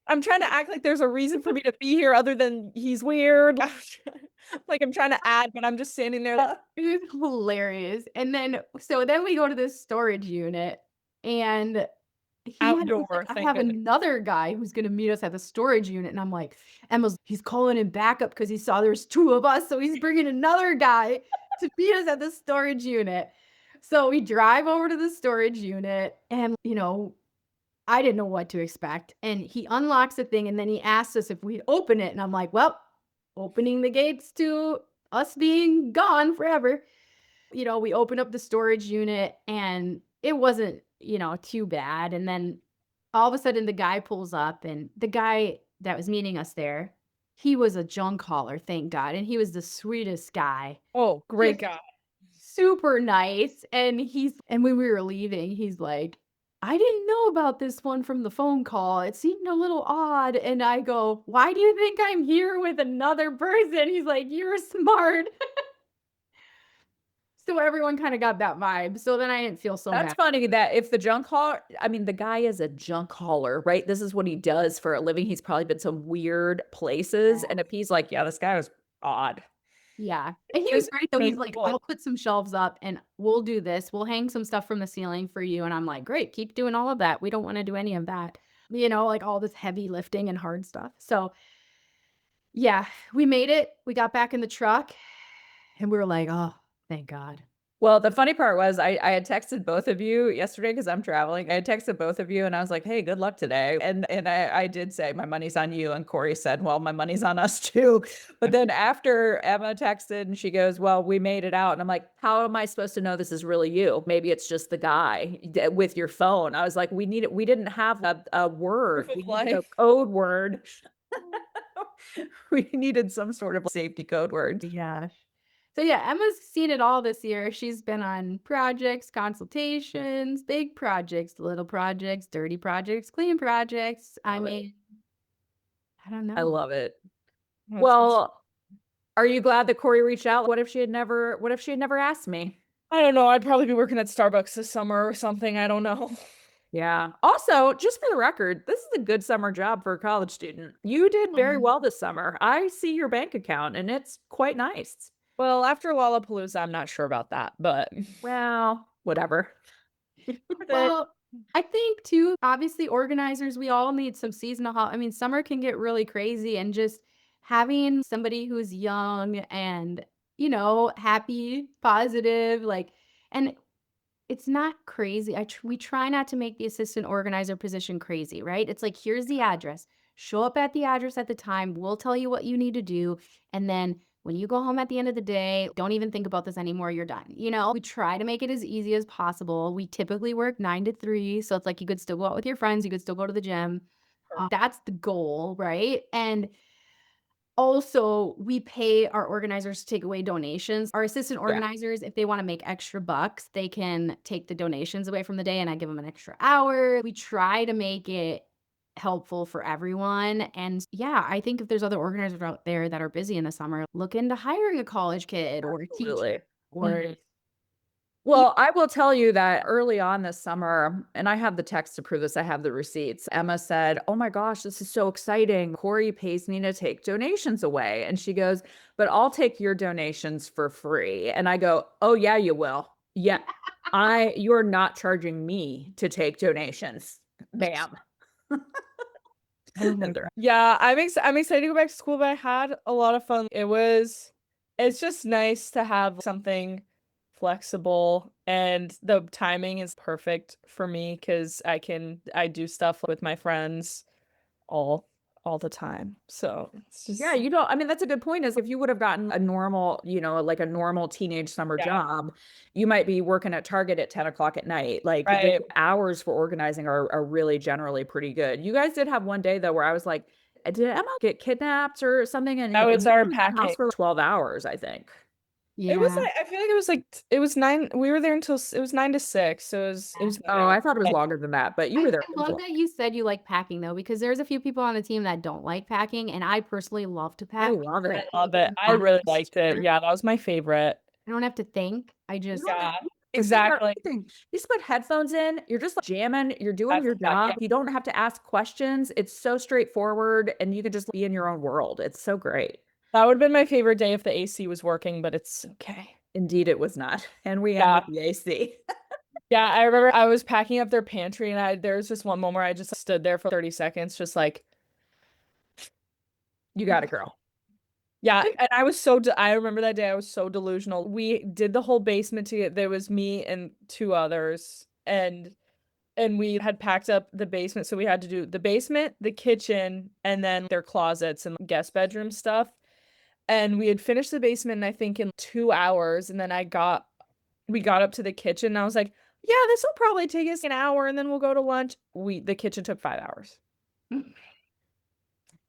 I'm trying to act like there's a reason for me to be here other than he's weird. Like I'm trying to add, but I'm just standing there. Like, It was hilarious. And then we go to this storage unit and Outdoor, I thank have goodness. another guy who's gonna meet us at the storage unit. And I'm like, he's calling him back up because he saw there's 2 of us. So he's bringing another guy to meet us at the storage unit. So we drive over to the storage unit and, I didn't know what to expect. And he unlocks the thing and then he asks us if we'd open it. And I'm like, well, opening the gates to us being gone forever. We open up the storage unit and it wasn't, too bad. And then all of a sudden the guy pulls up and the guy that was meeting us there, he was a junk hauler, thank God. And he was the sweetest guy. oh, great Just guy. super nice. And when we were leaving, he's like, I didn't know about this one from the phone call. It seemed a little odd. And I go, why do you think I'm here with another person? He's like, you're smart. So everyone kind of got that vibe. So then I didn't feel so That's bad. funny that if the junk hauler, I mean, the guy is a junk hauler, right? This is what he does for a living. He's probably been some weird places. Yeah. And if he's like, yeah, this guy was odd. Yeah. And he It was was great though. He's like, painful. I'll put some shelves up and we'll do this. We'll hang some stuff from the ceiling for you. And I'm like, great, keep doing all of that. We don't want to do any of that. Like all this heavy lifting and hard stuff. So yeah, we made it. We got back in the truck and we were like, oh, thank God. Well, the funny part was I had texted both of you yesterday because I'm traveling. I had texted both of you and I was like, hey, good luck today. And I did say my money's on you. And Cori said, well, my money's on us too. But then after Emma texted and she goes, well, we made it out. And I'm like, how am I supposed to know this is really you? Maybe it's just the guy with your phone. I was like, we didn't have a word. Proof We of needed a life. code word. We needed some sort of safety code word. Yeah. So yeah, Emma's seen it all this year. She's been on projects, consultations, big projects, little projects, dirty projects, clean projects. I Love it. mean, I don't know. I love it. That's Well, are you glad that Cori reached out? What if she had never asked me? I don't know. I'd probably be working at Starbucks this summer or something. I don't know. Yeah. Also, just for the record, this is a good summer job for a college student. You did very Mhm. well this summer. I see your bank account and it's quite nice. Well, after Lollapalooza, I'm not sure about that, but Well, whatever. Well, I think too, obviously organizers, we all need some seasonal I mean, summer can get really crazy and just having somebody who's young and, happy, positive, and It's not crazy. We try not to make the assistant organizer position crazy, right? It's like, here's the address. Show up at the address at the time. We'll tell you what you need to do. And then when you go home at the end of the day, don't even think about this anymore. You're done. We try to make it as easy as possible. We typically work 9 to 3. So it's like you could still go out with your friends. You could still go to the gym. That's the goal, right? And also, we pay our organizers to take away donations. Our assistant Yeah. organizers, if they wanna make extra bucks, they can take the donations away from the day, and I give them an extra hour. We try to make it helpful for everyone, and yeah, I think if there's other organizers out there that are busy in the summer, look into hiring a college kid or a teacher Absolutely. or Well, I will tell you that early on this summer, and I have the text to prove this, I have the receipts. Emma said, "Oh my gosh, this is so exciting. Corey pays me to take donations away." And she goes, "But I'll take your donations for free." And I go, "Oh yeah, you will. Yeah. You're not charging me to take donations, ma'am." Yeah, I'm excited to go back to school, but I had a lot of fun. It's just nice to have something flexible, and the timing is perfect for me because I do stuff with my friends all all the time. So it's Yeah, just I mean, that's a good point is if you would have gotten a normal, like a normal teenage summer yeah, job, you might be working at Target at 10 o'clock at night. Like the right. hours for organizing are really generally pretty good. You guys did have one day though where I was like, did Emma get kidnapped or something? And That was we our were in the house packing. for 12 hours, I think. It was yeah. like I feel like it was like it was 9. We were there until it was 9 to 6. So it was Oh, I thought it was longer than that, but you were I there. love that you said you like packing though, because there's a few people on the team that don't like packing, and I personally love to I pack. love I it. love it. I really liked it. Yeah, that was my favorite. I don't have to think. I You just don't have Yeah, to think about exactly. anything. You just put headphones in, you're just like jamming, you're doing That's your exactly. job. You don't have to ask questions. It's so straightforward and you can just be in your own world. It's so great. That would have been my favorite day if the AC was working, but it's okay. Indeed, it was not. And we end Yeah. with the AC. Yeah, I remember I was packing up their pantry and there was just one moment where I just stood there for 30 seconds, just like, You got it, girl. yeah. And I remember that day I was so delusional. We did the whole basement together. There was me and two others, and we had packed up the basement. So we had to do the basement, the kitchen, and then their closets and guest bedroom stuff. And we had finished the basement, I think, in 2 hours. And then we got up to the kitchen and I was like, yeah, this will probably take us an hour and then we'll go to lunch. The kitchen took 5 hours.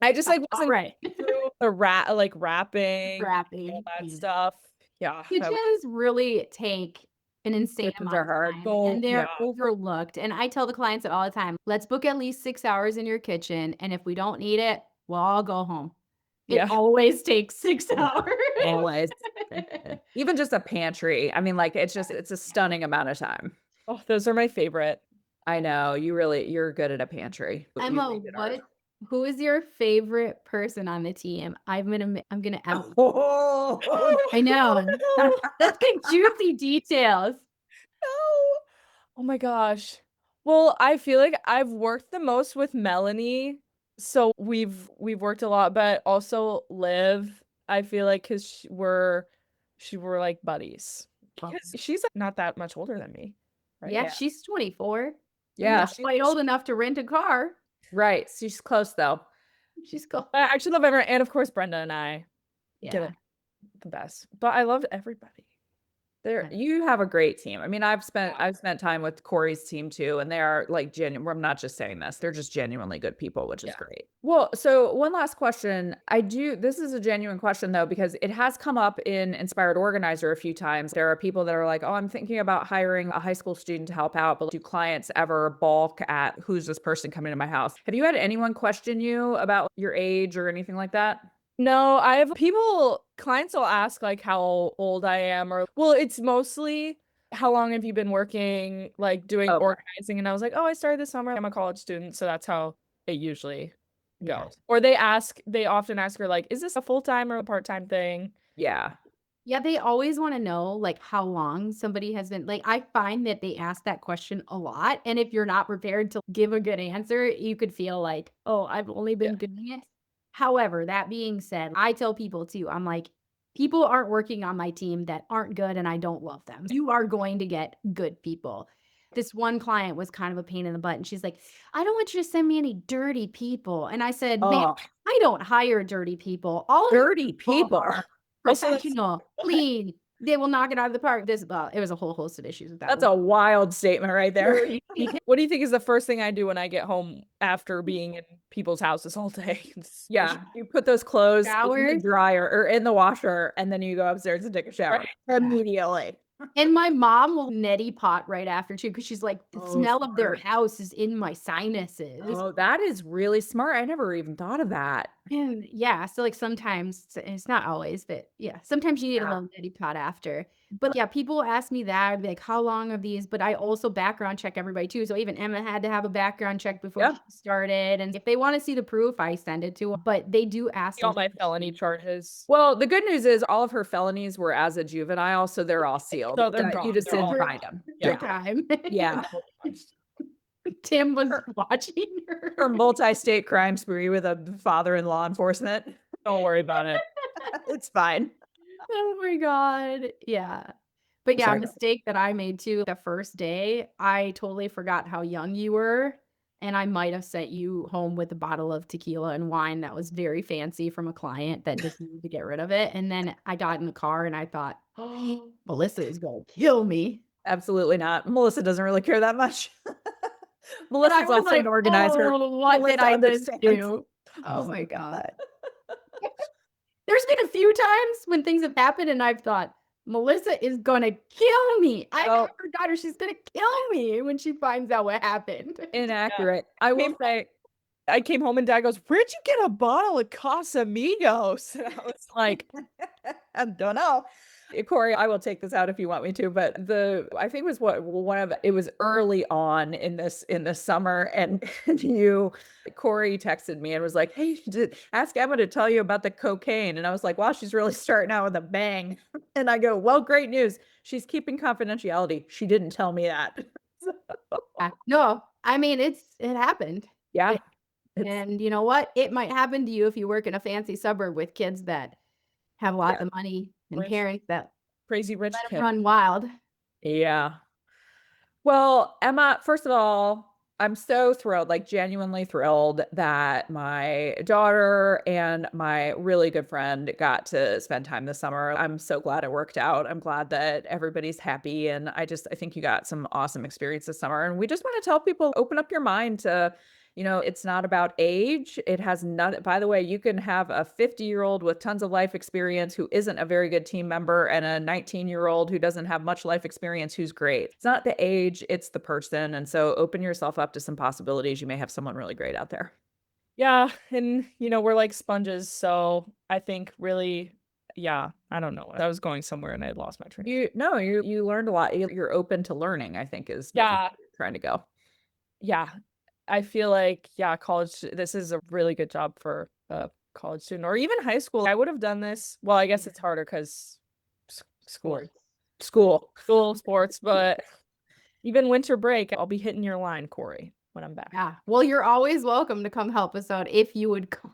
I just like all wasn't right. through the wrapping, all Wrapping. that Yeah. stuff. Yeah. Kitchens really take an insane Kitchens amount are of hard. time, Oh, and yeah. they're overlooked. And I tell the clients it all the time. Let's book at least 6 hours in your kitchen, and if we don't need it, we'll all go home. It Yeah. always takes 6 hours. Always. Even just a pantry. I mean, like it's a stunning amount of time. Oh, those are my favorite. I know. You're good at a pantry. You Emma, make it hard. who is your favorite person on the team? I'm gonna out. Oh, I know. That's the juicy details. No. Oh my gosh. Well, I feel like I've worked the most with Melanie. So we've worked a lot, but also Liv, I feel like because we're like buddies. Because she's like, not that much older than me. Right? Yeah, she's 24. yeah. Not quite old enough to rent a car. Right. She's close though. She's cool. I actually love everyone. And of course, Brenda and I get Yeah. it the best. But I loved everybody. You have a great team. I mean, I've spent time with Corey's team too, and they are like genuine. I'm not just saying this; they're just genuinely good people, which is great. Well, so one last question. This is a genuine question though, because it has come up in Inspired Organizer a few times. There are people that are like, "Oh, I'm thinking about hiring a high school student to help out, but do clients ever balk at who's this person coming to my house?" Have you had anyone question you about your age or anything like that? No, I have clients will ask like how old I am, or well, it's mostly how long have you been working, like doing Okay. organizing, and I was like, oh, I started this summer. I'm a college student, so that's how it usually Yeah. goes. Or they often ask her like, is this a full-time or a part-time thing? Yeah. Yeah, they always wanna know, like, how long somebody has been like, I find that they ask that question a lot, and if you're not prepared to give a good answer, you could feel like, "Oh, I've only been Yeah. doing it." However, that being said, I tell people too, I'm like, people aren't working on my team that aren't good and I don't love them. You are going to get good people. This one client was kind of a pain in the butt and she's like, I don't want you to send me any dirty people. And I said, man, Oh, I don't hire dirty people. All dirty people people. are Also, that's- professional, clean. They will knock it out of the park. It was a whole host of issues with that. That's a wild statement right there. Dirty people. What do you think is the first thing I do when I get home after being in people's houses all day? Yeah, you put those clothes in Shower. the dryer or in the washer, and then you go upstairs and take a shower Right. immediately. And my mom will neti pot right after too, because she's like, the Oh, smell of their smart. house is in my sinuses. Oh, that is really smart. I never even thought of that. And yeah, so like sometimes it's not always, but yeah, sometimes you need a Yeah. little neti pot after. But yeah, people ask me that, I'd be like, how long are these? But I also background check everybody too. So even Emma had to have a background check before Yeah. she started. And if they want to see the proof, I send it to them. But they do ask all those my felony questions. charges. Well, the good news is all of her felonies were as a juvenile, so they're all sealed. So they're That- gone. You just They're didn't all find them. Their Yeah. time. Yeah. Tim was watching her. Her multi-state crime spree with a father in law enforcement. Don't worry about it. It's fine. Oh my God. Yeah. But yeah, a Sorry. mistake that I made too the first day, I totally forgot how young you were. And I might have sent you home with a bottle of tequila and wine that was very fancy from a client that just needed to get rid of it. And then I got in the car and I thought, oh, Melissa is going to kill me. Absolutely not. Melissa doesn't really care that much. But Melissa's I was also an organizer. oh, what did Melissa I just understands. do? Oh my God. There's been a few times when things have happened and I've thought, Melissa is gonna kill me. I Oh. have her daughter, she's gonna kill me when she finds out what happened. Inaccurate. I will say, I came home and Dad goes, "Where'd you get a bottle of Casamigos?" And I was like, I don't know. Cori, I will take this out if you want me to, but I think it was it was early on in this summer, and Cori texted me and was like, "Hey, ask Emma to tell you about the cocaine." And I was like, "Wow, she's really starting out with a bang." And I go, "Well, great news. She's keeping confidentiality. She didn't tell me that." No, I mean it happened. Yeah. And you know what? It might happen to you if you work in a fancy suburb with kids that have lots of money and Rich. parents that crazy rich let 'em kid. run wild. Yeah. Well, Emma, first of all, I'm so thrilled, like genuinely thrilled that my daughter and my really good friend got to spend time this summer. I'm so glad it worked out. I'm glad that everybody's happy. And I think you got some awesome experience this summer. And we just want to tell people, open up your mind to, it's not about age. It has none. By the way, you can have a 50-year-old with tons of life experience who isn't a very good team member and a 19-year-old who doesn't have much life experience who's great. It's not the age, it's the person. And so open yourself up to some possibilities. You may have someone really great out there. Yeah, and we're like sponges, so I think really, yeah, I don't know. I was going somewhere and I lost my train. You learned a lot. You're open to learning, I think is what Yeah. you're trying to go. Yeah. I feel like, college, this is a really good job for a college student or even high school. I would have done this. Well, I guess it's harder because school, sports, but even winter break, I'll be hitting your line, Cori, when I'm back. Yeah. Well, you're always welcome to come help us out if you would come.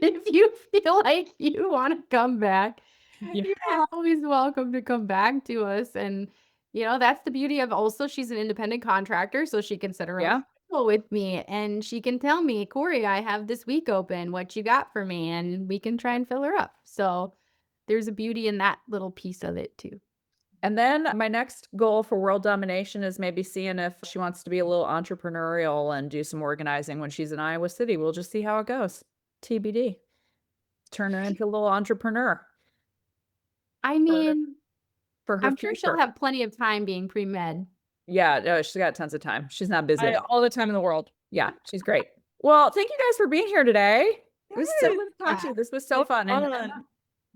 If you feel like you want to come back, Yeah. you're always welcome to come back to us. And that's the beauty of also she's an independent contractor, so she can sit around with me and she can tell me, Cori, I have this week open. What you got for me? And we can try and fill her up. So there's a beauty in that little piece of it too. And then my next goal for world domination is maybe seeing if she wants to be a little entrepreneurial and do some organizing when she's in Iowa City. We'll just see how it goes. TBD. Turn her into a little entrepreneur. I mean, for her I'm sure she'll future. have plenty of time being pre-med. Yeah, no, she's got tons of time. She's not busy at all. All the time in the world. Yeah, she's great. Well, thank you guys for being here today. It was so fun to talk to you. This was so fun. And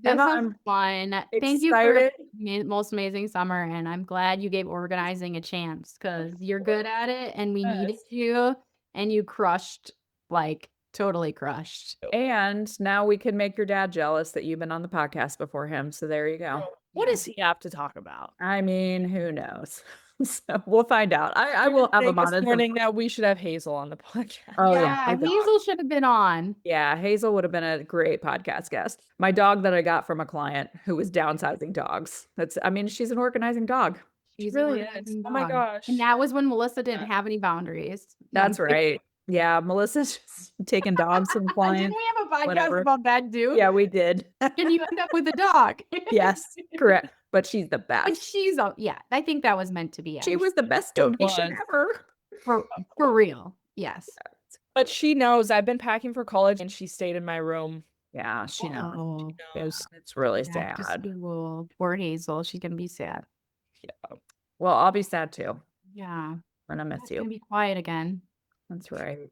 This Emma, was I'm fun. Thank you for excited. the most amazing summer, and I'm glad you gave organizing a chance because you're good at it, and we needed you, and you crushed, like totally crushed. And now we can make your dad jealous that you've been on the podcast before him. So there you go. What does he have to talk about? I mean, who knows? So we'll find out. I You will would have think him on this as morning that we should have Hazel on the podcast. Oh, yeah. Yeah, My dog. Hazel should have been on. Yeah, Hazel would have been a great podcast guest. My dog that I got from a client who was downsizing dogs. I mean, she's an organizing dog. She She's really an is. organizing Oh my dog. gosh. And that was when Melissa didn't have any boundaries. That's right. Yeah, Melissa's just taking dogs from Didn't clients. we have a podcast whatever. about that too? Yeah, we did. And you end up with a dog. Yes, correct. But she's the But best. she's yeah, I think that was meant to be. She actually. was the best It donation was. ever. for real. Yes. But she knows I've been packing for college and she stayed in my room. Yeah, she knows. Oh, It's really back to sad. school. Poor Hazel. She's gonna be sad. Well, I'll be sad too. Yeah. When I miss It's gonna you. be quiet again. That's right.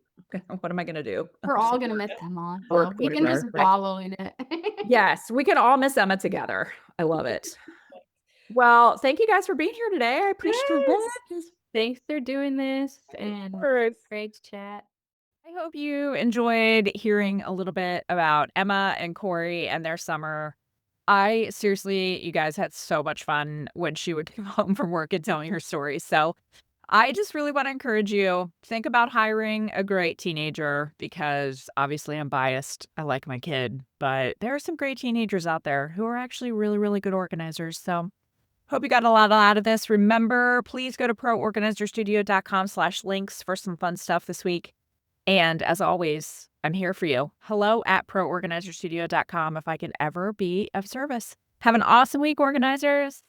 What am I gonna do? We're all gonna miss Emma. Work We can just together. wallow in it. Yes, we can all miss Emma together. I love it. Well, thank you guys for being here today. I appreciate it. Thanks for doing this and Birds. great chat. I hope you enjoyed hearing a little bit about Emma and Cori and their summer. Seriously, you guys had so much fun when she would come home from work and tell me her stories. So I just really want to encourage you, think about hiring a great teenager because obviously I'm biased. I like my kid, but there are some great teenagers out there who are actually really, really good organizers. So hope you got a lot out of this. Remember, please go to proorganizerstudio.com/links for some fun stuff this week. And as always, I'm here for you. hello@proorganizerstudio.com if I can ever be of service. Have an awesome week, organizers.